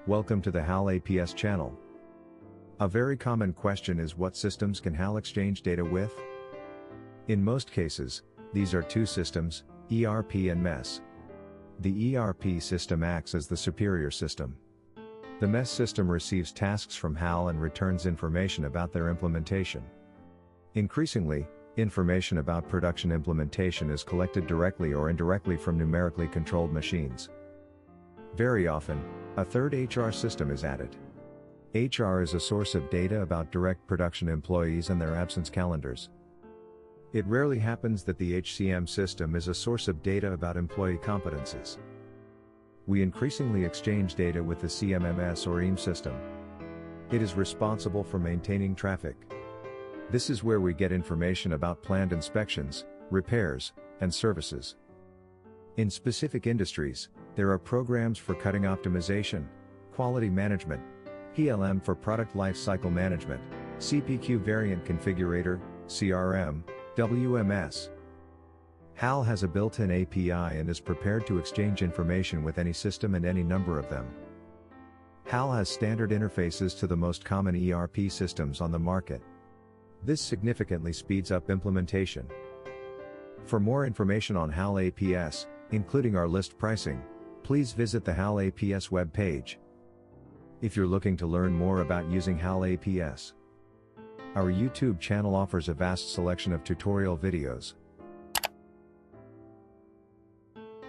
Welcome to the HAL APS channel. A very common question is, what systems can HAL exchange data with? In most cases, these are two systems, ERP and MES. The ERP system acts as the superior system. The MES system receives tasks from HAL and returns information about their implementation. Increasingly, information about production implementation is collected directly or indirectly from numerically controlled machines. Very often, a third HR system is added. HR is a source of data about direct production employees and their absence calendars. It rarely happens that the HCM system is a source of data about employee competences. We increasingly exchange data with the CMMS or EMS system. It is responsible for maintaining traffic. This is where we get information about planned inspections, repairs, and services. In specific industries, there are programs for cutting optimization, quality management, PLM for product life cycle management, CPQ variant configurator, CRM, WMS. HAL has a built-in API and is prepared to exchange information with any system and any number of them. HAL has standard interfaces to the most common ERP systems on the market. This significantly speeds up implementation. For more information on HAL APS, including our list pricing, please visit the HAL APS web page. If you're looking to learn more about using HAL APS, our YouTube channel offers a vast selection of tutorial videos.